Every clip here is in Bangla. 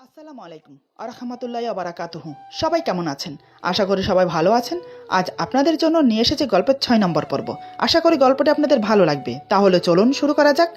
আসসালামু আলাইকুম আরহামাতুল্লাহি ওয়া বারাকাতুহু। সবাই কেমন আছেন? আশা করি সবাই ভালো আছেন। আজ আপনাদের জন্য নিয়ে এসেছি গল্পের 6 নম্বর পর্ব। আশা করি গল্পটি আপনাদের ভালো লাগবে। তাহলে চলুন শুরু করা যাক।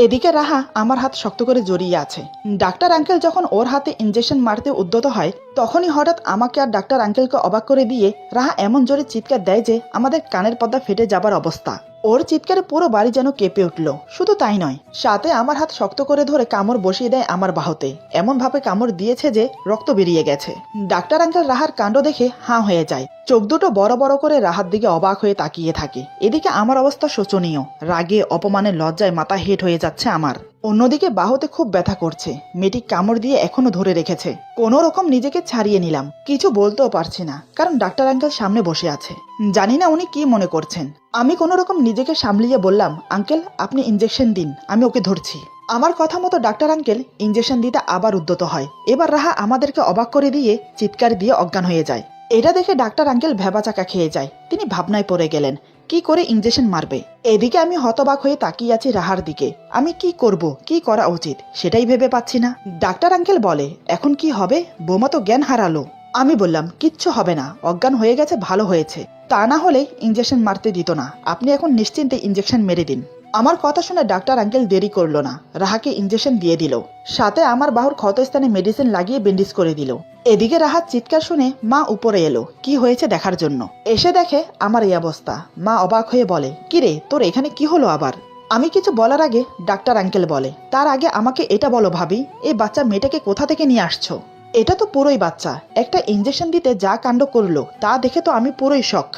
এদিকে রাহা আমার হাত শক্ত করে জড়িয়ে আছে। ডাক্তার আঙ্কেল যখন ওর হাতে ইনজেকশন মারতে উদ্যত হয়, তখনই হঠাৎ আমাকে আর ডাক্তার আঙ্কেলকে অবাক করে দিয়ে রাহা এমন জোরে চিৎকার দেয় যে আমাদের কানের পর্দা ফেটে যাবার অবস্থা। ওর চিৎকারে পুরো বাড়ি যেন কেঁপে উঠল। শুধু তাই নয়, সাথে আমার হাত শক্ত করে ধরে কামড় বসিয়ে দেয় আমার বাহুতে। এমন ভাবে কামড় দিয়েছে যে রক্ত বেরিয়ে গেছে। ডাক্তার আঙ্কেল রাহার কাণ্ড দেখে হাঁ হয়ে যায়। চোখ দুটো বড় বড় করে রাহার দিকে অবাক হয়ে তাকিয়ে থাকে। এদিকে আমার অবস্থা শোচনীয়। রাগে অপমানের লজ্জায় মাথা হেট হয়ে যাচ্ছে আমার। অন্যদিকে বাহুতে খুব ব্যথা করছে। মেয়েটি কামড় দিয়ে এখনো ধরে রেখেছে। কোনো রকম নিজেকে ছাড়িয়ে নিলাম। কিছু বলতেও পারছি না, কারণ ডাক্তার আঙ্কেল সামনে বসে আছে। জানি না উনি কি মনে করছেন। আমি কোনো রকম নিজেকে সামলিয়ে বললাম, আঙ্কেল আপনি ইনজেকশন দিন, আমি ওকে ধরছি। আমার কথা মতো ডাক্তার আঙ্কেল ইনজেকশন দিতে আবার উদ্যত হয়। এবার রাহা আমাদেরকে অবাক করে দিয়ে চিৎকার দিয়ে অজ্ঞান হয়ে যায়। এটা দেখে ডাক্তার আঙ্কেল ভেবাচাকা খেয়ে যায়। তিনি ভাবনায় পড়ে গেলেন, কি করে ইনজেকশন মারবে। এদিকে আমি হতবাক হয়ে তাকিয়ে আছি রাহার দিকে। আমি কি করব, কি করা উচিত সেটাই ভেবে পাচ্ছি না। ডাক্তার আঙ্কেল বলে, এখন কি হবে? বোমা তো জ্ঞান হারালো। আমি বললাম, কিচ্ছু হবে না, অজ্ঞান হয়ে গেছে, ভালো হয়েছে। তা না হলে ইনজেকশন মারতে দিত না। আপনি এখন নিশ্চিন্তে ইনজেকশন মেরে দিন। আমার কথা শুনে ডাক্তার আঙ্কেল দেরি করলো না, রাহাকে ইনজেকশন দিয়ে দিল। সাথে আমার বাহুর ক্ষতস্থানে মেডিসিন লাগিয়ে ব্যান্ডেজ করে দিল। এদিকে রাহাত চিৎকার শুনে মা উপরে এলো কি হয়েছে দেখার জন্য। এসে দেখে আমার এই অবস্থা। মা অবাক হয়ে বলে, কিরে তোর এখানে কি হলো আবার? আমি কিছু বলার আগে ডাক্তার আঙ্কেল বলে, তার আগে আমাকে এটা বলো ভাবি, এই বাচ্চা মেয়েটাকে কোথা থেকে নিয়ে আসছো? এটা তো পুরোই বাচ্চা। একটা ইনজেকশন দিতে যা কাণ্ড করলো তা দেখে তো আমি পুরোই শক।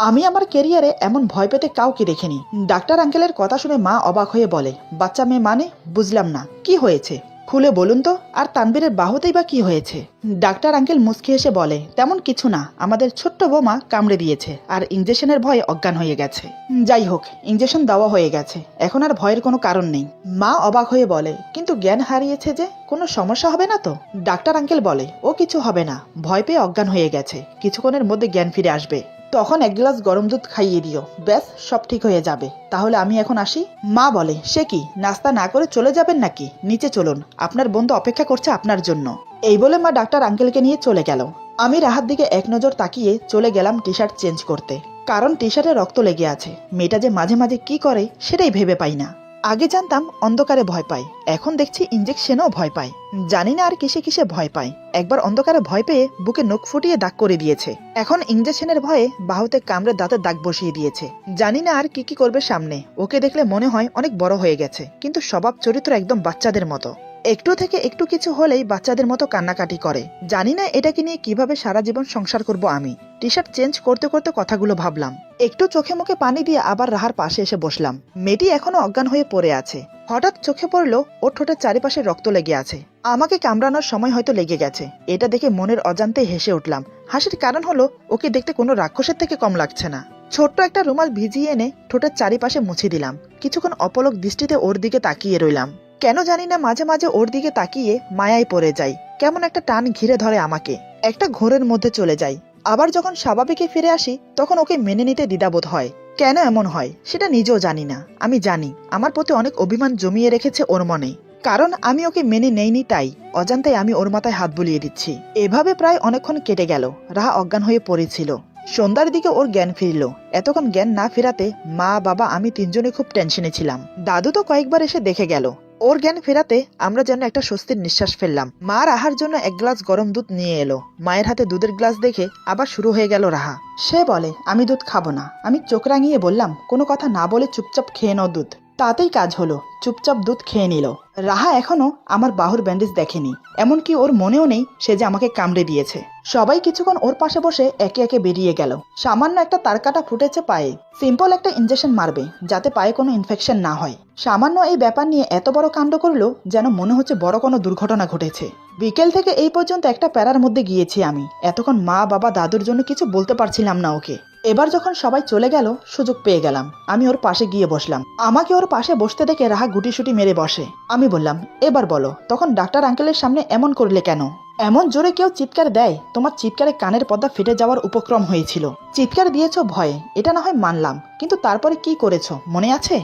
আমি আমার কেরিয়ারে এমন ভয় পেতে কাউকে দেখিনি। ডাক্তার আঙ্কেলের কথা শুনে মা অবাক হয়ে বলে, বাচ্চা মেয়ে মানে? বুঝলাম না, কি হয়েছে খুলে বলুন তো। আর তানবীরের বাহুতেই বা কি হয়েছে? ডাক্তার আঙ্কেল মুচকি হেসে বলে, তেমন কিছু না, আমাদের ছোট্ট বোমা কামড়ে দিয়েছে আর ইনজেকশনের ভয়ে অজ্ঞান হয়ে গেছে। যাই হোক, ইনজেকশন দেওয়া হয়ে গেছে, এখন আর ভয়ের কোনো কারণ নেই। মা অবাক হয়ে বলে, কিন্তু জ্ঞান হারিয়েছে যে, কোনো সমস্যা হবে না তো? ডাক্তার আঙ্কেল বলে, ও কিছু হবে না, ভয় পেয়ে অজ্ঞান হয়ে গেছে, কিছুক্ষণের মধ্যে জ্ঞান ফিরে আসবে। তখন এক গ্লাস গরম দুধ খাইয়ে দিও, ব্যাস সব ঠিক হয়ে যাবে। তাহলে আমি এখন আসি। মা বলে, সে কি, নাস্তা না করে চলে যাবেন নাকি? নিচে চলুন, আপনার বন্ধু অপেক্ষা করছে আপনার জন্য। এই বলে মা ডাক্তার আঙ্কেলকে নিয়ে চলে গেল। আমি রাহার দিকে এক নজর তাকিয়ে চলে গেলাম টি শার্ট চেঞ্জ করতে, কারণ টি শার্টে রক্ত লেগে আছে। মেয়েটা যে মাঝে মাঝে কি করে সেটাই ভেবে পাই না। আগে জানতাম অন্ধকারে ভয় পায়, এখন দেখছি ইনজেকশনও ভয় পায়। জানি না আর কিসে কিসে ভয় পায়। একবার অন্ধকারে ভয় পেয়ে বুকে নখ ফুটিয়ে দাগ করে দিয়েছে, এখন ইনজেকশনের ভয়ে বাহুতে কামড়ে দাঁতের দাগ বসিয়ে দিয়েছে। জানি না আর কি কি করবে সামনে। ওকে দেখলে মনে হয় অনেক বড় হয়ে গেছে, কিন্তু স্বভাব চরিত্র একদম বাচ্চাদের মতো। একটু থেকে একটু কিছু হলেই বাচ্চাদের মতো কান্নাকাটি করে। জানি না এটাকে নিয়ে কিভাবে সারা জীবন সংসার করব আমি। টি শার্ট চেঞ্জ করতে করতে কথাগুলো ভাবলাম। একটু চোখে মুখে পানি দিয়ে আবার রাহার পাশে এসে বসলাম। মেয়েটি এখনো অজ্ঞান হয়ে পড়ে আছে। হঠাৎ চোখে পড়লো ওর ঠোঁটের চারিপাশে রক্ত লেগে আছে। আমাকে কামড়ানোর সময় হয়তো লেগে গেছে। এটা দেখে মনের অজান্তে হেসে উঠলাম। হাসির কারণ হলো ওকে দেখতে কোনো রাক্ষসের থেকে কম লাগছে না। ছোট্ট একটা রুমাল ভিজিয়ে এনে ঠোঁটের চারিপাশে মুছে দিলাম। কিছুক্ষণ অপলক দৃষ্টিতে ওর দিকে তাকিয়ে রইলাম। কেন জানি না মাঝে মাঝে ওর দিকে তাকিয়ে মায়ায় পড়ে যাই। কেমন একটা টান ঘিরে ধরে আমাকে, একটা ঘোরের মধ্যে চলে যাই। আবার যখন স্বাভাবিকে ফিরে আসি তখন ওকে মেনে নিতে দ্বিধাবোধ হয়। কেন এমন হয় সেটা নিজেও জানি না। আমি জানি আমার প্রতি অনেক অভিমান জমিয়ে রেখেছে ওর মনে, কারণ আমি ওকে মেনে নেইনি, তাই অজান্তায় আমি ওর মাথায় হাত বুলিয়ে দিচ্ছি। এভাবে প্রায় অনেকক্ষণ কেটে গেল। রাহা অজ্ঞান হয়ে পড়েছিল। সন্ধ্যার দিকে ওর জ্ঞান ফিরল। এতক্ষণ জ্ঞান না ফেরাতে মা বাবা আমি তিনজনে খুব টেনশনে ছিলাম। দাদু তো কয়েকবার এসে দেখে গেল। ওর জ্ঞান ফেরাতে আমরা যেন একটা স্বস্তির নিঃশ্বাস ফেললাম। মা রাহার জন্য এক গ্লাস গরম দুধ নিয়ে এলো। মায়ের হাতে দুধের গ্লাস দেখে আবার শুরু হয়ে গেল রাহা। সে বলে, আমি দুধ খাবো না। আমি চোখ রাঙিয়ে বললাম, কোনো কথা না বলে চুপচাপ খেয়ে নাও দুধ। তাতেই কাজ হলো, চুপচাপ দুধ খেয়ে নিল। রাহা এখনো আমার বাহুর ব্যান্ডেজ দেখেনি, এমনকি ওর মনেও নেই সে যে আমাকে কামড়ে দিয়েছে। সবাই কিছুক্ষণ ওর পাশে বসে একে একে বেরিয়ে গেল। সামান্য একটা তারকাটা ফুটেছে পায়ে, সিম্পল একটা ইনজেকশন মারবে যাতে পায়ে কোনো ইনফেকশন না হয়। সামান্য এই ব্যাপার নিয়ে এত বড় কাণ্ড করলো যেন মনে হচ্ছে বড় কোনো দুর্ঘটনা ঘটেছে। বিকেল থেকে এই পর্যন্ত একটা প্যারার মধ্যে গিয়েছি আমি। এতক্ষণ মা বাবা দাদুর জন্য কিছু বলতে পারছিলাম না ওকে। এবার যখন সবাই চলে গেল সুযোগ পেয়ে গেলাম। আমি ওর পাশে গিয়ে বসলাম। আমাকে ওর পাশে বসতে দেখে রাহা গুটিসুটি মেরে বসে। আমি বললাম, এবার বলো, তখন ডাক্তার আঙ্কেলের সামনে এমন করলে কেন? এমন জোরে কেউ চিৎকার দেয়? তোমার চিৎকারে কানের পর্দা ফেটে যাওয়ার উপক্রম হয়েছিল। চিৎকার দিয়েছো ভয়ে, এটা না হয় মানলাম, কিন্তু তারপরে কি করেছো মনে আছে?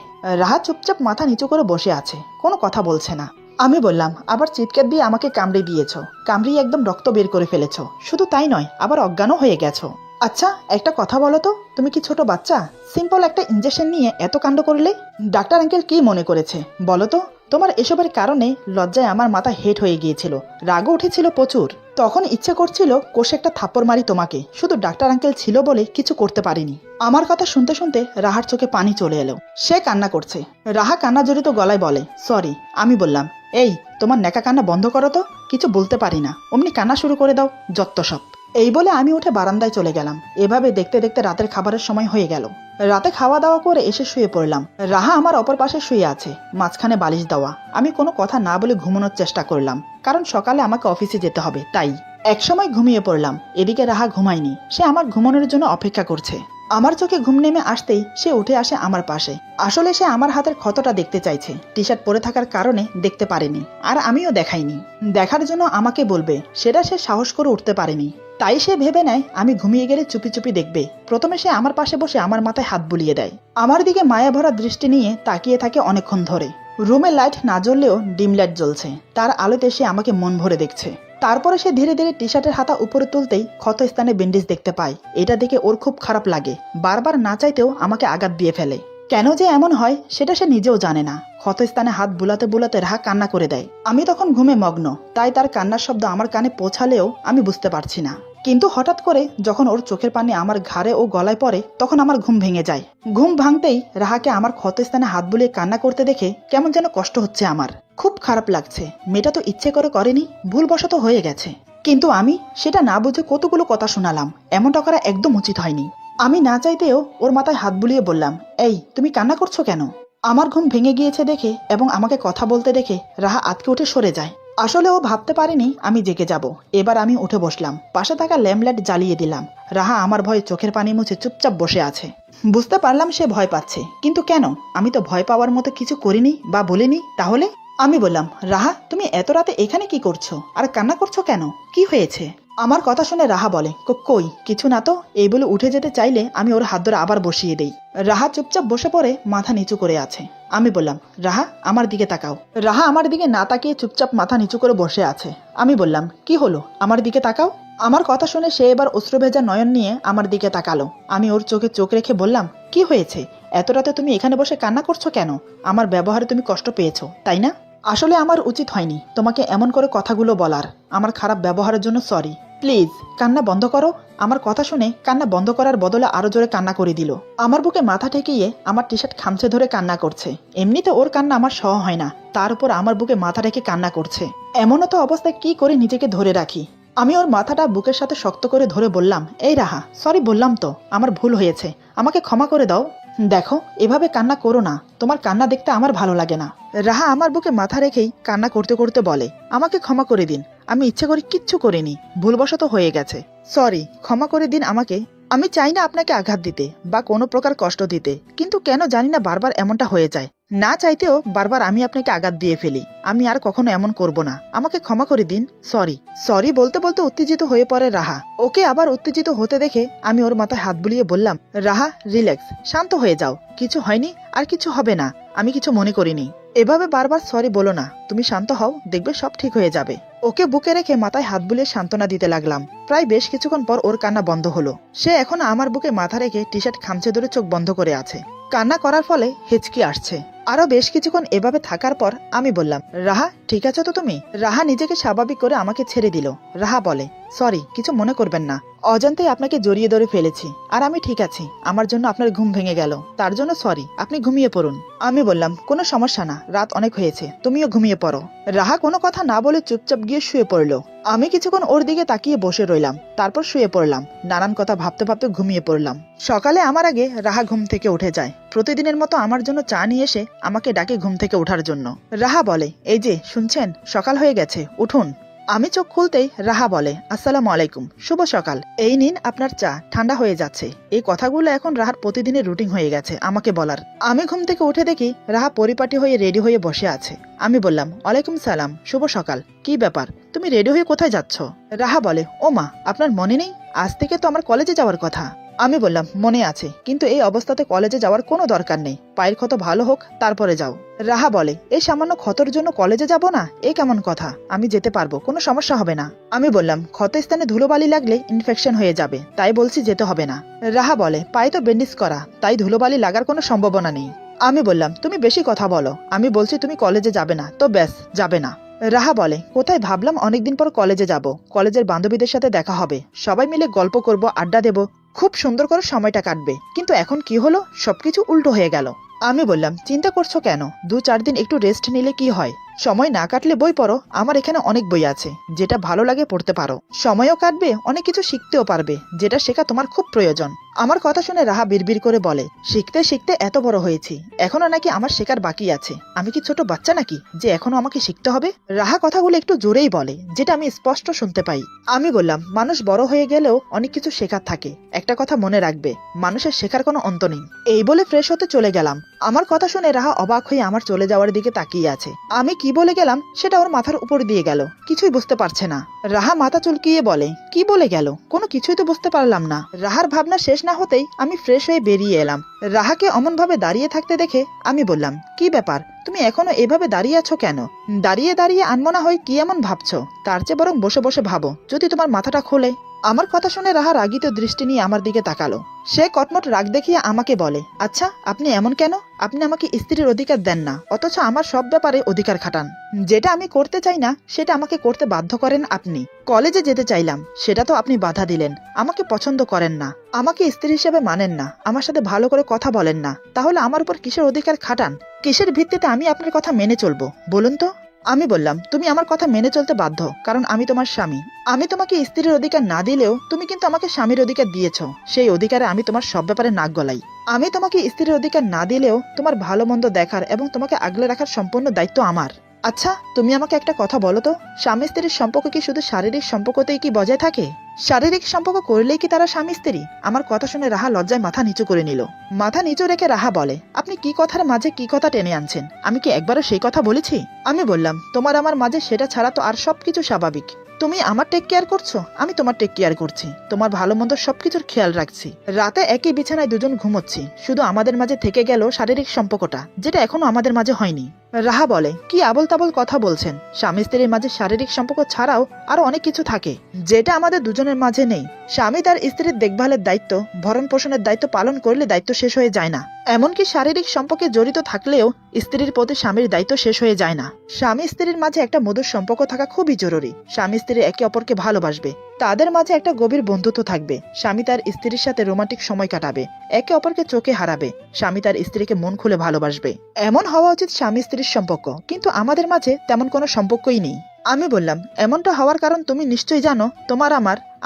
রাহা চুপচাপ মাথা নিচু করে বসে আছে, কোনো কথা বলছে না। আমি বললাম, আবার চিৎকার দিয়ে আমাকে কামড়ে দিয়েছ, কামড়িয়ে একদম রক্ত বের করে ফেলেছ, শুধু তাই নয় আবার অজ্ঞানও হয়ে গেছো। আচ্ছা একটা কথা বলো তো, তুমি কি ছোট বাচ্চা? সিম্পল একটা ইনজেকশন নিয়ে এত কাণ্ড করলে? ডাক্তার আঙ্কেল কি মনে করেছে বলো তো? তোমার এসবের কারণে লজ্জায় আমার মাথা হেট হয়ে গিয়েছিল, রাগও উঠেছিল প্রচুর। তখন ইচ্ছে করছিল কষে একটা থাপ্পড় মারি তোমাকে, শুধু ডাক্তার আঙ্কেল ছিল বলে কিছু করতে পারিনি। আমার কথা শুনতে শুনতে রাহার চোখে পানি চলে এলো, সে কান্না করছে। রাহা কান্না জড়িত গলায় বলে, সরি। আমি বললাম, এই তোমার নেকা কান্না বন্ধ করো তো, কিছু বলতে পারি না, অমনি কান্না শুরু করে দাও, যত্ত সব। এই বলে আমি উঠে বারান্দায় চলে গেলাম। এভাবে দেখতে দেখতে রাতের খাবারের সময় হয়ে গেল। রাতে খাওয়া দাওয়া করে এসে শুয়ে পড়লাম। রাহা আমার অপর পাশে শুয়ে আছে, মাঝখানে বালিশ দেওয়া। আমি কোনো কথা না বলে ঘুমানোর চেষ্টা করলাম, কারণ সকালে আমাকে অফিসে যেতে হবে তাই। একসময় ঘুমিয়ে পড়লাম। এদিকে রাহা ঘুমায়নি, সে আমার ঘুমানোর জন্য অপেক্ষা করছে। আমার চোখে ঘুম নেমে আসতেই সে উঠে আসে আমার পাশে। আসলে সে আমার হাতের ক্ষতটা দেখতে চাইছে, টি শার্ট পরে থাকার কারণে দেখতে পারেনি, আর আমিও দেখাইনি। দেখার জন্য আমাকে বলবে, সেটা সে সাহস করে উঠতে পারেনি। তাই সে ভেবে নেয় আমি ঘুমিয়ে গেলে চুপি চুপি দেখবে। প্রথমে সে আমার পাশে বসে আমার মাথায় হাত বুলিয়ে দেয়, আমার দিকে মায়া ভরা দৃষ্টি নিয়ে তাকিয়ে থাকে অনেকক্ষণ ধরে। রুমে লাইট না জ্বললেও ডিম লাইট জ্বলছে, তার আলোতে সে আমাকে মন ভরে দেখছে। তারপরে সে ধীরে ধীরে টি শার্টের হাতা উপরে তুলতেই ক্ষত স্থানে ব্যান্ডেজ দেখতে পায়। এটা দেখে ওর খুব খারাপ লাগে, বারবার না চাইতেও আমাকে আঘাত দিয়ে ফেলে। কেন যে এমন হয় সেটা সে নিজেও জানে না। ক্ষত স্থানে হাত বুলাতে বুলাতে রাহা কান্না করে দেয়। আমি তখন ঘুমে মগ্ন, তাই তার কান্নার শব্দ আমার কানে পৌঁছালেও আমি বুঝতে পারছি না। কিন্তু হঠাৎ করে যখন ওর চোখের পানি আমার ঘাড়ে ও গলায় পড়ে, তখন আমার ঘুম ভেঙে যায়। ঘুম ভাঙতেই রাহাকে আমার ক্ষত স্থানে হাত বুলিয়ে কান্না করতে দেখে কেমন যেন কষ্ট হচ্ছে আমার, খুব খারাপ লাগছে। মেয়েটা তো ইচ্ছে করে করেনি, ভুলবশত হয়ে গেছে। কিন্তু আমি সেটা না বুঝে কতগুলো কথা শোনালাম, এমনটা করা একদম উচিত হয়নি। আমি না চাইতেও ওর মাথায় হাত বুলিয়ে বললাম, এই তুমি কান্না করছো কেন? আমার ঘুম ভেঙে গিয়েছে দেখে এবং আমাকে কথা বলতে দেখে রাহা আতকে উঠে সরে যায়। আসলে ও ভাবতে পারেনি আমি জেগে যাব। এবার আমি উঠে বসলাম, পাশে থাকা ল্যাম্পলাইট জ্বালিয়ে দিলাম। রাহা আমার ভয়ে চোখের পানি মুছে চুপচাপ বসে আছে। বুঝতে পারলাম সে ভয় পাচ্ছে, কিন্তু কেন? আমি তো ভয় পাওয়ার মতো কিছু করিনি বা বলিনি। তাহলে আমি বললাম, রাহা তুমি এত রাতে এখানে কি করছো আর কান্না করছো কেন? কি হয়েছে? আমার কথা শুনে রাহা বলে, কই কিছু না তো। এই বলে উঠে যেতে চাইলে আমি ওর হাত ধরে আবার বসিয়ে দেই। রাহা চুপচাপ বসে পড়ে মাথা নিচু করে আছে। আমি বললাম, রাহা আমার দিকে তাকাও। রাহা আমার দিকে না তাকিয়ে চুপচাপ মাথা নিচু করে বসে আছে। আমি বললাম, কি হলো, আমার দিকে তাকাও। আমার কথা শুনে সে এবার অশ্রু ভেজা নয়ন নিয়ে আমার দিকে তাকালো। আমি ওর চোখে চোখ রেখে বললাম, কি হয়েছে? এত রাতে তুমি এখানে বসে কান্না করছো কেন? আমার ব্যবহারে তুমি কষ্ট পেয়েছো তাই না? আসলে আমার উচিত হয়নি তোমাকে এমন করে কথাগুলো বলার। আমার খারাপ ব্যবহারের জন্য সরি। প্লিজ কান্না বন্ধ করো। আমার কথা শুনে কান্না বন্ধ করার বদলে আরো জোরে কান্না করে দিল। আমার বুকে মাথা ঠেকিয়ে আমার টি শার্ট খামচে ধরে কান্না করছে। এমনিতে ওর কান্না আমার সহ হয় না, তার উপর আমার বুকে মাথা রেখে কান্না করছে। এমনও তো অবস্থায় কি করে নিজেকে ধরে রাখি। আমি ওর মাথাটা বুকের সাথে শক্ত করে ধরে বললাম, এই রাহা, সরি বললাম তো, আমার ভুল হয়েছে, আমাকে ক্ষমা করে দাও। দেখো এভাবে কান্না করো না, তোমার কান্না দেখতে আমার ভালো লাগে না। রাহা আমার বুকে মাথা রেখেই কান্না করতে করতে বলে, আমাকে ক্ষমা করে দিন, আমি ইচ্ছে করে কিচ্ছু করিনি, ভুলবশত হয়ে গেছে। সরি, ক্ষমা করে দিন আমাকে। আমি চাই না আপনাকে আঘাত দিতে বা কোনো প্রকার কষ্ট দিতে, কিন্তু কেন জানি না বারবার এমনটা হয়ে যায়। না চাইতেও বারবার আমি আপনাকে আঘাত দিয়ে ফেলি। আমি আর কখনো এমন করব না, আমাকে ক্ষমা করে দিন। সরি। সরি বলতে বলতে উত্তেজিত হয়ে পড়ে রাহা। ওকে আবার উত্তেজিত হতে দেখে আমি ওর মাথায় হাত বুলিয়ে বললাম, রাহা রিল্যাক্স, শান্ত হয়ে যাও, কিছু হয়নি আর কিছু হবে না, আমি কিছু মনে করিনি। এভাবে বারবার সরি বলো না, তুমি শান্ত হও, দেখবে সব ঠিক হয়ে যাবে। ওকে বুকে রেখে মাথায় হাত বুলিয়ে সান্ত্বনা দিতে লাগলাম। প্রায় বেশ কিছুক্ষণ পর ওর কান্না বন্ধ হলো। সে এখন আমার বুকে মাথা রেখে টি শার্ট খামচে ধরে চোখ বন্ধ করে আছে। কান্না করার ফলে হেঁচকি আসছে। আরো বেশ কিছুক্ষণ এভাবে থাকার পর আমি বললাম, রাহা ঠিক আছে তো তুমি? রাহা নিজেকে স্বাভাবিক করে আমাকে ছেড়ে দিল। রাহা বলে, সরি, কিছু মনে করবেন না, অজান্তেই আপনাকে জড়িয়ে ধরে ফেলেছি। আর আমি ঠিক আছি, আমার জন্য আপনার ঘুম ভেঙে গেল, তার জন্য সরি, আপনি ঘুমিয়ে পড়ুন। আমি বললাম, কোনো সমস্যা না, রাত অনেক হয়েছে, তুমিও ঘুমিয়ে পড়ো। রাহা কোনো কথা না বলে চুপচাপ গিয়ে শুয়ে পড়লো। আমি কিছুক্ষণ ওর দিকে তাকিয়ে বসে রইলাম, তারপর শুয়ে পড়লাম। নানান কথা ভাবতে ভাবতে ঘুমিয়ে পড়লাম। সকালে আমার আগে রাহা ঘুম থেকে উঠে যায়। প্রতিদিনের মতো আমার জন্য চা নিয়ে এসে আমাকে ডাকে ঘুম থেকে ওঠার জন্য। রাহা বলে, এই যে শুনছেন, সকাল হয়ে গেছে, উঠুন। আমি চোখ খুলতেই রাহা বলে, আসসালামু আলাইকুম, শুভ সকাল, এই নিন আপনার চা, ঠান্ডা হয়ে যাচ্ছে। এই কথাগুলো এখন রাহার প্রতিদিনের রুটিন হয়ে গেছে আমাকে বলার। আমি ঘুম থেকে উঠে দেখি রাহা পরিপাটি হয়ে রেডি হয়ে বসে আছে। আমি বললাম, ওয়ালাইকুম সালাম, শুভ সকাল, কি ব্যাপার, তুমি রেডি হয়ে কোথায় যাচ্ছ? রাহা বলে, ও মা, আপনার মনে নেই, আজ থেকে তো আমার কলেজে যাওয়ার কথা। আমি বললাম মনে আছে, কিন্তু এই অবস্থাতে কলেজে যাওয়ার কোনো দরকার নেই, পায়ের ক্ষত ভালো হোক তারপরে যাও। রাহা বলে, এই সামান্য ক্ষতর জন্য কলেজে যাব না? এ কেমন কথা? আমি যেতে পারবো, কোনো সমস্যা হবে না। আমি বললাম ক্ষত স্থানে ধুলোবালি লাগলে ইনফেকশন হয়ে যাবে, তাই বলছি যেতে হবে না। রাহা বলে, পায়ে তো ব্যান্ডেজ করা, তাই ধুলোবালি লাগার কোনো সম্ভাবনা নেই। আমি বললাম তুমি বেশি কথা বলো, আমি বলছি তুমি কলেজে যাবে না তো ব্যাস যাবে না। রাহা বলে, কোথায়, ভাবলাম অনেকদিন পর কলেজে যাব, কলেজের বান্ধবীদের সাথে দেখা হবে, সবাই মিলে গল্প করব, আড্ডা দেব, খুব সুন্দর করে সময়টা কাটবে, কিন্তু এখন কি হলো, সবকিছু উল্টো হয়ে গেল। আমি বললাম চিন্তা করছো কেন, 2-4 দিন একটু রেস্ট নিলে কি হয়, সময় না কাটলে বই পড়ো, আমার এখানে অনেক বই আছে, যেটা ভালো লাগে পড়তে পারো, সময়ও কাটবে, অনেক কিছু শিখতেও পারবে, যেটা শেখা তোমার খুব প্রয়োজন। আমার কথা শুনে রাহা বিড়বিড় করে বলে, শিখতে শিখতে এত বড় হয়েছি, এখনো নাকি আমার শেখার বাকি আছে, আমি কি ছোট বাচ্চা নাকি যে এখনো আমাকে শিখতে হবে? রাহা কথাগুলো একটু জোরেই বলে, যেটা আমি স্পষ্ট শুনতে পাই। আমি বললাম মানুষ বড় হয়ে গেলেও অনেক কিছু শেখার থাকে, একটা কথা মনে রাখবে, মানুষের শেখার কোনো অন্ত নেই। এই বলে ফ্রেশ হতে চলে গেলাম। আমার কথা শুনে রাহা অবাক হয়ে আমার চলে যাওয়ার দিকে তাকিয়ে আছে। আমি কি বলে গেলাম সেটা ওর মাথার উপর দিয়ে গেল, কিছুই বুঝতে পারছে না। রাহা মাথা চুলকিয়ে বলে, কি বলে গেল, কোনো কিছুই তো বুঝতে পারলাম না। রাহার ভাবনা শেষ না হতেই আমি ফ্রেশ হয়ে বেরিয়ে এলাম। রাহাকে অমন ভাবে দাঁড়িয়ে থাকতে দেখে আমি বললাম, কি ব্যাপার, তুমি এখনো এভাবে দাঁড়িয়ে আছো কেন? দাঁড়িয়ে দাঁড়িয়ে আনমনা হয় কি এমন ভাবছো, তার চেয়ে বরং বসে বসে ভাবো, যদি তোমার মাথাটা খোলে। আমার কথা শুনে রাহা রাগিত দৃষ্টি নিয়ে আমার দিকে তাকালো। সে কটমট রাগ দেখিয়ে আমাকে বলে, আচ্ছা আপনি এমন কেন, আপনি আমাকে স্ত্রীর অধিকার দেন না, অথচ আমার সব ব্যাপারে অধিকার খাটান। যেটা আমি করতে চাই না সেটা আমাকে করতে বাধ্য করেন আপনি। কলেজে যেতে চাইলাম, সেটা তো আপনি বাধা দিলেন। আমাকে পছন্দ করেন না, আমাকে স্ত্রী হিসেবে মানেন না, আমার সাথে ভালো করে কথা বলেন না, তাহলে আমার উপর কিসের অধিকার খাটান? কিসের ভিত্তিতে আমি আপনার কথা মেনে চলবো বলুন তো? আমি বললাম, তুমি আমার কথা মেনে চলতে বাধ্য, কারণ আমি তোমার স্বামী। আমি তোমাকে স্ত্রীর অধিকার না দিলেও তুমি কিন্তু আমাকে স্বামীর অধিকার দিয়েছো, সেই অধিকারে আমি তোমার সব ব্যাপারে নাক গলাই। আমি তোমাকে স্ত্রীর অধিকার না দিলেও তোমার ভালো মন্দ দেখার এবং তোমাকে আগলে রাখার সম্পূর্ণ দায়িত্ব আমার। আচ্ছা তুমি আমাকে একটা কথা বলো তো, স্বামী স্ত্রীর সম্পর্ক কি শুধু শারীরিক সম্পর্কতেই কি বজায় থাকে? শারীরিক সম্পর্ক করলেই কি তারা স্বামী স্ত্রী? আমার কথা শুনে রাহা লজ্জায় মাথা নিচু করে নিল। মাথা নিচু রেখে রাহা বলে, আপনি কি কথার মাঝে কি কথা টেনে আনছেন, আমি কি একবারও সেই কথা বলেছি? আমি বললাম, তোমার আমার মাঝে সেটা ছাড়া তো আর সবকিছু স্বাভাবিক। তুমি আমার টেক কেয়ার করছো, আমি তোমার টেক কেয়ার করছি, তোমার ভালো মন্দ সবকিছুর খেয়াল রাখছি, রাতে একই বিছানায় দুজন ঘুমোচ্ছি, শুধু আমাদের মাঝে থেকে গেল শারীরিক সম্পর্কটা, যেটা এখনো আমাদের মাঝে হয়নি। রাহা বলে, কি আবল তাবল কথা বলছেন, স্বামী স্ত্রীর মাঝে শারীরিক সম্পর্ক ছাড়াও আরো অনেক কিছু থাকে, যেটা আমাদের দুজনের মাঝে নেই। স্বামী তার স্ত্রীর দেখভালের দায়িত্ব, ভরণ পোষণের দায়িত্ব পালন করলে দায়িত্ব শেষ হয়ে যায় না। এমনকি শারীরিক সম্পর্কে জড়িত থাকলেও স্ত্রীর প্রতি স্বামীর দায়িত্ব শেষ হয়ে যায় না। স্বামী স্ত্রীর মাঝে একটা মধুর সম্পর্ক থাকা খুবই জরুরি। স্বামী স্ত্রী একে অপরকে ভালোবাসবে, তাদের মাঝে একটা গভীর বন্ধুত্ব থাকবে। স্বামী তার স্ত্রীর সাথে রোমান্টিক সময় কাটাবে, একে অপরকে চোখে হারাবে, স্বামী তার স্ত্রীকে মন খুলে ভালোবাসবে। এমন হওয়া উচিত স্বামী স্ত্রীর সম্পর্ক, কিন্তু আমাদের মাঝে তেমন কোনো সম্পর্কই নেই। আমি বললাম, এমনটা হওয়ার কারণ তুমি নিশ্চয়ই জানো। তোমার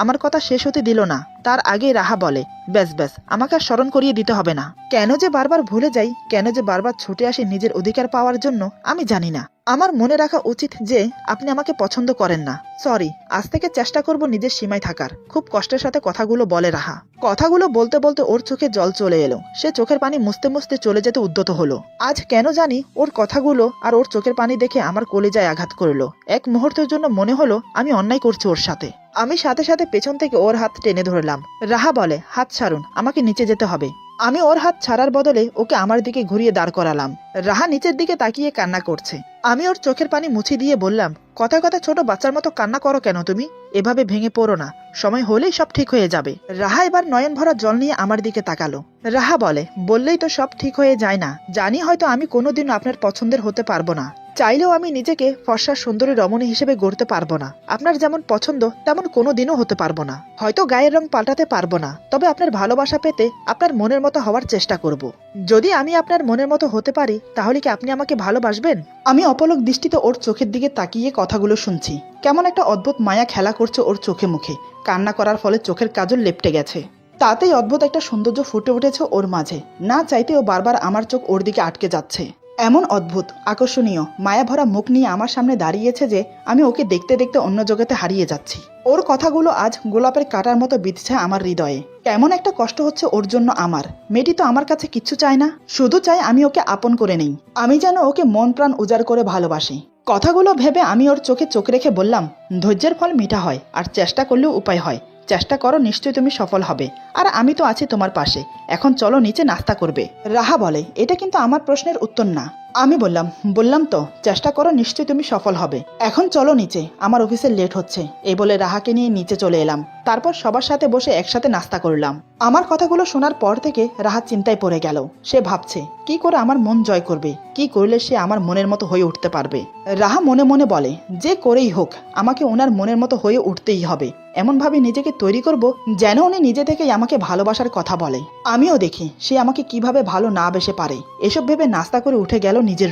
আমার কথা শেষ হতে দিল না, তার আগেই রাহা বলে, ব্যাস ব্যাস, আমাকে আর স্মরণ করিয়ে দিতে হবে না। কেন যে বারবার ভুলে যাই, কেন যে বারবার ছুটে আসি নিজের অধিকার পাওয়ার জন্য, আমি জানি না। আমার মনে রাখা উচিত যে আপনি আমাকে পছন্দ করেন না। সরি, আজ থেকে চেষ্টা করব নিজের সীমায় থাকার। খুব কষ্টের সাথে কথাগুলো বলে রাহা। কথাগুলো বলতে বলতে ওর চোখে জল চলে এলো। সে চোখের পানি মুছতে মুছতে চলে যেতে উদ্যত হলো। আজ কেন জানি ওর কথাগুলো আর ওর চোখের পানি দেখে আমার কলিজায় আঘাত করলো। এক মুহূর্তের জন্য মনে হলো আমি অন্যায় করছি ওর সাথে। আমি সাথে সাথে পেছন থেকে ওর হাত টেনে ধরলাম। রাহা বলে, হাত ছাড়ুন, আমাকে নিচে যেতে হবে। আমি ওর হাত ছাড়ার বদলে ওকে আমার দিকে ঘুরিয়ে দাঁড় করালাম। রাহা নিচের দিকে তাকিয়ে কান্না করছে। আমি ওর চোখের পানি মুছে দিয়ে বললাম, কথা কথা ছোট বাচ্চার মতো কান্না করো কেন তুমি? এভাবে ভেঙে পড়ো না, সময় হলেই সব ঠিক হয়ে যাবে। রাহা এবার নয়ন ভরা জল নিয়ে আমার দিকে তাকালো। রাহা বলে, বললেই তো সব ঠিক হয়ে যায় না। জানি হয়তো আমি কোনোদিনও আপনার পছন্দের হতে পারবো না, চাইলেও আমি নিজেকে ফর্সা সুন্দরী রমণী হিসেবে গড়তে পারবো না। আপনার যেমন পছন্দ তেমন কোনোদিনও হতে পারবো না। হয়তো গায়ের রং পাল্টাতে পারবো না, তবে আপনার ভালোবাসা পেতে আপনার মনের মতো হওয়ার চেষ্টা করব। যদি আমি আপনার মনের মতো হতে পারি, তাহলে কি আপনি আমাকে ভালোবাসবেন? আমি অপলক দৃষ্টিতে ওর চোখের দিকে তাকিয়ে কথাগুলো শুনছি। কেমন একটা অদ্ভুত মায়া খেলা করছে ওর চোখে মুখে। কান্না করার ফলে চোখের কাজল লেপটে গেছে। তাতেই অদ্ভুত একটা সৌন্দর্য ফুটে উঠেছে ওর মাঝে। না চাইতেও বারবার আমার চোখ ওর দিকে আটকে যাচ্ছে। এমন অদ্ভুত, আকর্ষণীয়, মায়া ভরা মুখ নিয়ে আমার সামনে দাঁড়িয়েছে যে আমি ওকে দেখতে দেখতে অন্য জগতে হারিয়ে যাচ্ছি। ওর কথাগুলো আজ গোলাপের কাঁটার মতো বিঁধছে আমার হৃদয়ে। কেমন একটা কষ্ট হচ্ছে ওর জন্য আমার। মেয়েটি তো আমার কাছে কিচ্ছু চায় না, শুধু চাই আমি ওকে আপন করে নেই। আমি যেন ওকে মন প্রাণ উজাড় করে ভালোবাসি। কথাগুলো ভেবে আমি ওর চোখে চোখ রেখে বললাম, ধৈর্যের ফল মিঠা হয়, আর চেষ্টা করলেও উপায় হয়। চেষ্টা করো, নিশ্চয়ই তুমি সফল হবে। আর আমি তো আছি তোমার পাশে। এখন চলো নিচে নাস্তা করবে। রাহা বলে, এটা কিন্তু আমার প্রশ্নের উত্তর না। আমি বললাম তো চেষ্টা করো, নিশ্চয়ই তুমি সফল হবে। এখন চলো নিচে, আমার অফিসে লেট হচ্ছে। এই বলে রাহাকে নিয়ে নিচে চলে এলাম। তারপর সবার সাথে বসে একসাথে নাস্তা করলাম। আমার কথাগুলো শোনার পর থেকে রাহা চিন্তায় পড়ে গেল। সে ভাবছে কি করে আমার মন জয় করবে, কি করলে সে আমার মনের মতো হয়ে উঠতে পারবে। রাহা মনে মনে বলে, যে করেই হোক আমাকে ওনার মনের মতো হয়ে উঠতেই হবে। এমনভাবে নিজেকে তৈরি করব যেন উনি নিজে থেকেই আমাকে ভালোবাসার কথা বলে। আমিও দেখি সে আমাকে কিভাবে ভালো না বেসে পারে। এসব ভেবে নাস্তা করে উঠে গেল নিজের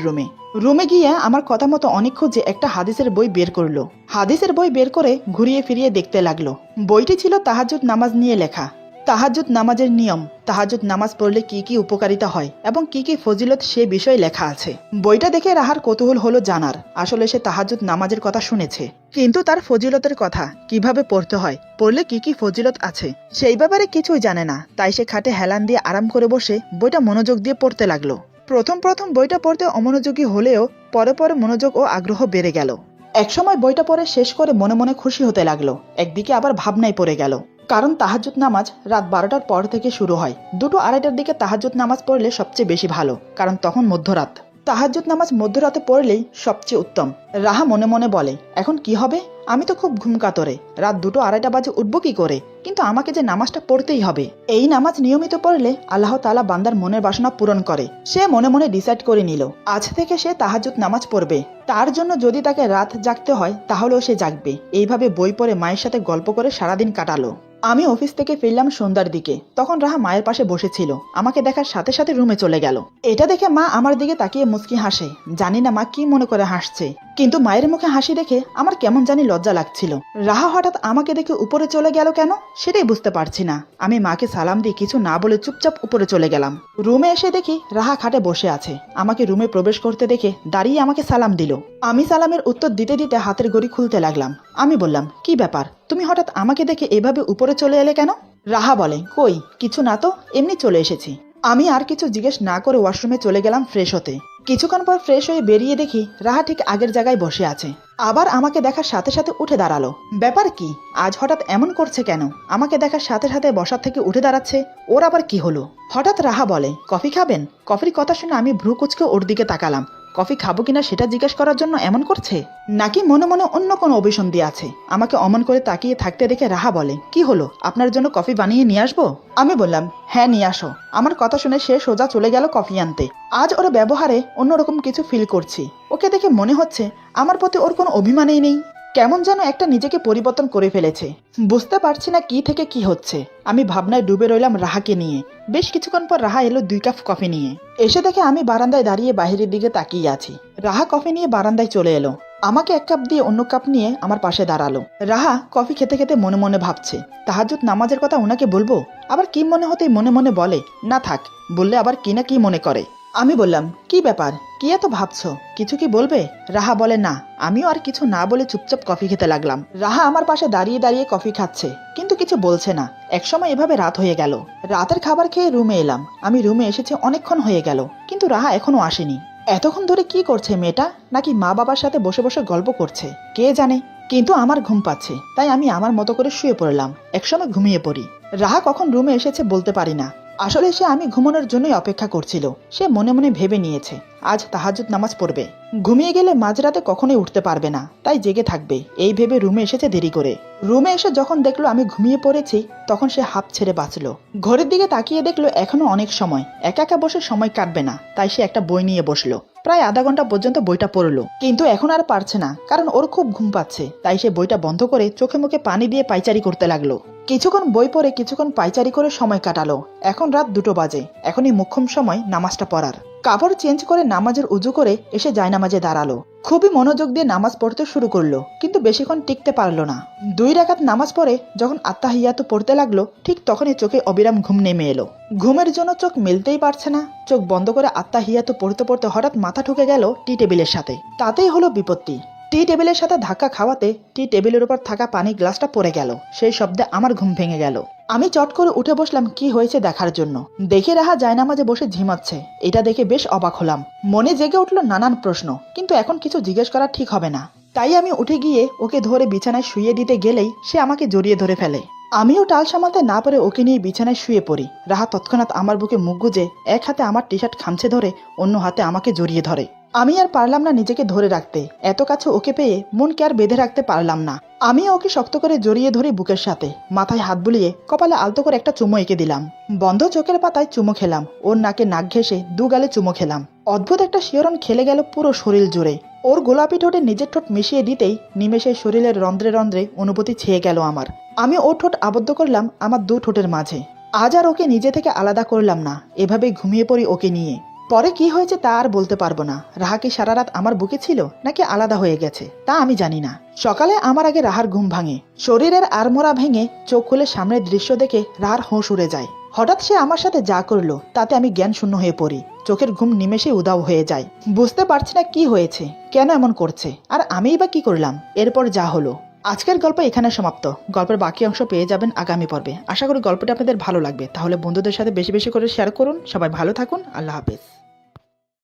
রুমে গিয়ে আমার কথা মতো অনেক খুঁজে একটা হাদিসের বই বের করলো। হাদিসের বই বের করে ঘুরিয়ে ফিরিয়ে দেখতে লাগলো। বইটি ছিল তাহাজ্জুদ নামাজ নিয়ে লেখা। তাহাজ্জুদ নামাজের নিয়ম, তাহাজ্জুদ নামাজ পড়লে কি কি উপকারিতা হয় এবং কি কি ফজিলত সে বিষয়ে লেখা আছে। বইটা দেখে রাহার কৌতূহল হলো জানার। আসলে সে তাহাজ্জুদ নামাজের কথা শুনেছে, কিন্তু তার ফজিলতের কথা, কিভাবে পড়তে হয়, পড়লে কি কি ফজিলত আছে সেই ব্যাপারে কিছুই জানে না। তাই সে খাটে হেলান দিয়ে আরাম করে বসে বইটা মনোযোগ দিয়ে পড়তে লাগলো। প্রথম বইটা পড়তে অমনোযোগী হলেও পরে পরে মনোযোগ ও আগ্রহ বেড়ে গেল। একসময় বইটা পড়ে শেষ করে মনে মনে খুশি হতে লাগলো। একদিকে আবার ভাবনায় পড়ে গেল, কারণ তাহাজ্জুদ নামাজ রাত 12টার পর থেকে শুরু হয়। 2-2:30টার দিকে তাহাজ্জুদ নামাজ পড়লে সবচেয়ে বেশি ভালো, কারণ তখন মধ্যরাত। তাহাজ্জুদ নামাজ মধ্যরাতে পড়লেই সবচেয়ে উত্তম। রাহা মনে মনে বলে, এখন কি হবে? আমি তো খুব ঘুমকাতরে, রাত 2-2:30 বাজে উঠবো কি করে? কিন্তু আমাকে যে নামাজটা পড়তেই হবে। এই নামাজ নিয়মিত পড়লে আল্লাহ তাআলা বান্দার মনের বাসনা পূরণ করে। সে মনে মনে ডিসাইড করে নিল, আজ থেকে সে তাহাজ্জুদ নামাজ পড়বে। তার জন্য যদি তাকে রাত জাগতে হয় তাহলেও সে জাগবে। এইভাবে বই পড়ে মায়ের সাথে গল্প করে সারাদিন কাটালো। আমি অফিস থেকে ফিরলাম সন্ধ্যার দিকে। তখন রাহা মায়ের পাশে বসেছিল। আমাকে দেখার সাথে সাথে রুমে চলে গেল। এটা দেখে মা আমার দিকে তাকিয়ে মুচকি হাসে। জানি না মা কি মনে করে হাসছে, কিন্তু মায়ের মুখে হাসি দেখে আমার কেমন জানি লজ্জা লাগছিল। রাহা হঠাৎ আমাকে দেখে উপরে চলে গেল কেন, সেটাই বুঝতে পারছি না। আমি মাকে সালাম দিয়ে কিছু না বলে চুপচাপ উপরে চলে গেলাম। রুমে এসে দেখি রাহা খাটে বসে আছে। আমাকে রুমে প্রবেশ করতে দেখে দাঁড়িয়ে আমাকে সালাম দিল। আমি সালামের উত্তর দিতে দিতে হাতের ঘড়ি খুলতে লাগলাম। আমি বললাম, কি ব্যাপার, তুমি হঠাৎ আমাকে দেখে এভাবে উপরে চলে এলে কেন? রাহা বলে, কই কিছু না তো, এমনি চলে এসেছি। আমি আর কিছু জিজ্ঞেস না করে ওয়াশরুমে চলে গেলাম ফ্রেশ হতে। কিছুক্ষণ পর ফ্রেশ হয়ে বেরিয়ে দেখি রাহা ঠিক আগের জায়গায় বসে আছে। আবার আমাকে দেখার সাথে সাথে উঠে দাঁড়ালো। ব্যাপার কি, আজ হঠাৎ এমন করছে কেন? আমাকে দেখার সাথে সাথে বসার থেকে উঠে দাঁড়াচ্ছে, ওর আবার কি হলো? হঠাৎ রাহা বলে, কফি খাবেন? কফির কথা শুনে আমি ভ্রু কুচকে ওর দিকে তাকালাম। কফি খাবো কিনা সেটা জিজ্ঞেস করার জন্য এমন করছে, নাকি মনে মনে অন্য কোনো অভিসন্ধি আছে? আমাকে অমন করে তাকিয়ে থাকতে দেখে রাহা বলে, কি হলো, আপনার জন্য কফি বানিয়ে নিয়ে আসবো? আমি বললাম, হ্যাঁ নিয়ে আসো। আমার কথা শুনে সে সোজা চলে গেল কফি আনতে। আজ ওর ব্যবহারে অন্যরকম কিছু ফিল করছি। ওকে দেখে মনে হচ্ছে আমার প্রতি ওর কোনো অভিমানই নেই। কেমন যেন একটা নিজেকে পরিবর্তন করে ফেলেছে। বুঝতে পারছি না কি থেকে কি হচ্ছে। আমি ভাবনায় ডুবে রইলাম রাহাকে নিয়ে। বেশ কিছুক্ষণ পর রাহা এলো 2 কাপ কফি নিয়ে। এসে দেখে আমি বারান্দায় দাঁড়িয়ে বাইরের দিকে তাকিয়ে আছি। রাহা কফি নিয়ে বারান্দায় চলে এলো। আমাকে 1 কাপ দিয়ে অন্য কাপ নিয়ে আমার পাশে দাঁড়ালো। রাহা কফি খেতে খেতে মনে মনে ভাবছে, তাহাজ্জুদ নামাজের কথা ওনাকে বলবো? আবার কি মনে হতেই মনে মনে বলে, না থাক, বললে আবার কি না কি মনে করে। আমি বললাম, কি ব্যাপার, কি এত ভাবছো, কিছু কি বলবে? রাহা বলে, না। আমিও আর কিছু না বলে চুপচাপ কফি খেতে লাগলাম। রাহা আমার পাশে দাঁড়িয়ে দাঁড়িয়ে কফি খাচ্ছে, কিন্তু কিছু বলছে না। একসময় এভাবে রাত হয়ে গেল। রাতের খাবার খেয়ে রুমে এলাম। আমি রুমে এসেছি অনেকক্ষণ হয়ে গেল, কিন্তু রাহা এখনো আসেনি। এতক্ষণ ধরে কি করছে মেয়েটা? নাকি মা বাবার সাথে বসে বসে গল্প করছে, কে জানে। কিন্তু আমার ঘুম পাচ্ছে, তাই আমি আমার মতো করে শুয়ে পড়লাম। একসময় ঘুমিয়ে পড়ি। রাহা কখন রুমে এসেছে বলতে পারি না। আসলে সে আমি ঘুমানোর জন্যই অপেক্ষা করছিল। সে মনে মনে ভেবে নিয়েছে আজ তাহাজ্জুদ নামাজ পড়বে। ঘুমিয়ে গেলে মাঝরাতে কখনোই উঠতে পারবে না, তাই জেগে থাকবে, এই ভেবে রুমে এসেছে দেরি করে। রুমে এসে যখন দেখলো আমি ঘুমিয়ে পড়েছি, তখন সে হাঁপ ছেড়ে বাঁচলো। ঘড়ির দিকে তাকিয়ে দেখলো এখনো অনেক সময়, একা একা বসে সময় কাটবে না, তাই সে একটা বই নিয়ে বসলো। প্রায় আধা ঘন্টা পর্যন্ত বইটা পড়লো, কিন্তু এখন আর পারছে না, কারণ ওর খুব ঘুম পাচ্ছে। তাই সে বইটা বন্ধ করে চোখে মুখে পানি দিয়ে পায়চারি করতে লাগলো। কিছুক্ষণ বই পড়ে কিছুক্ষণ পায়চারি করে সময় কাটালো। এখন রাত 2 বাজে। এখনই মোক্ষম সময় নামাজটা পড়ার। কাপড় চেঞ্জ করে নামাজের উজু করে এসে জায়নামাজে দাঁড়ালো। খুবই মনোযোগ দিয়ে নামাজ পড়তে শুরু করলো, কিন্তু বেশিক্ষণ টিকতে পারলো না। 2 রাকাত নামাজ পড়ে যখন আত্তাহিয়াতু পড়তে লাগলো, ঠিক তখনই চোখে অবিরাম ঘুম নেমে এলো। ঘুমের জন্য চোখ মেলতেই পারছে না। চোখ বন্ধ করে আত্তাহিয়াতু পড়তে পড়তে হঠাৎ মাথা ঠুকে গেল টি টেবিলের সাথে। তাতেই হলো বিপত্তি। টি টেবিলের সাথে ধাক্কা খাওয়াতে টি টেবিলের উপর থাকা পানির গ্লাসটা পড়ে গেল। সেই শব্দে আমার ঘুম ভেঙে গেল। আমি চট করে উঠে বসলাম কি হয়েছে দেখার জন্য। দেখে রাহা জায়নামাজে বসে ঝিমাচ্ছে। এটা দেখে বেশ অবাক হলাম। মনে জেগে উঠল নানান প্রশ্ন, কিন্তু এখন কিছু জিজ্ঞেস করা ঠিক হবে না। তাই আমি উঠে গিয়ে ওকে ধরে বিছানায় শুইয়ে দিতে গেলেই সে আমাকে জড়িয়ে ধরে ফেলে। আমিও টাল সামালতে না পারে ওকে নিয়ে বিছানায় শুয়ে পড়ি। রাহা তৎক্ষণাৎ আমার বুকে মুখ গুজে এক হাতে আমার টি শার্ট খামচে ধরে অন্য হাতে আমাকে জড়িয়ে ধরে। আমি আর পারলাম না নিজেকে ধরে রাখতে। এত কাছে ওকে পেয়ে মনকে আর বেঁধে রাখতে পারলাম না। আমি ওকে শক্ত করে জড়িয়ে ধরি বুকের সাথে, মাথায় হাত বুলিয়ে কপালে আলতো করে একটা চুমো এঁকে দিলাম। বন্ধ চোখের পাতায় চুমো খেলাম, ওর নাকে নাক ঘেঁষে দু গালে চুমো খেলাম। অদ্ভুত একটা শিহরণ খেলে গেল পুরো শরীর জুড়ে। ওর গোলাপি ঠোঁটে নিজের ঠোঁট মিশিয়ে দিতেই নিমেষে শরীরের রন্ধ্রে রন্ধ্রে অনুভূতি ছেয়ে গেল আমার। আমি ওর ঠোঁট আবদ্ধ করলাম আমার দু ঠোঁটের মাঝে। আজ আর ওকে নিজে থেকে আলাদা করলাম না, এভাবেই ঘুমিয়ে পড়ি ওকে নিয়ে। পরে কি হয়েছে তা আর বলতে পারবো না। রাহা কি সারা রাত আমার বুকে ছিল নাকি আলাদা হয়ে গেছে তা আমি জানি না। সকালে আমার আগে রাহার ঘুম ভাঙে। শরীরের আড়মোড়া ভেঙে চোখ খুলে সামনের দৃশ্য দেখে রাহার হোঁশ উড়ে যায়। হঠাৎ সে আমার সাথে যা করলো তাতে আমি জ্ঞান শূন্য হয়ে পড়ি। চোখের ঘুম নিমেষে উধাও হয়ে যায়। বুঝতে পারছি না কি হয়েছে, কেন এমন করছে, আর আমিই বা কি করলাম। এরপর যা হলো। আজকের গল্প এখানে সমাপ্ত। গল্পের বাকি অংশ পেয়ে যাবেন আগামী পর্বে। আশা করি গল্পটা আপনাদের ভালো লাগবে। তাহলে বন্ধুদের সাথে বেশি বেশি করে শেয়ার করুন। সবাই ভালো থাকুন। আল্লাহ হাফেজ।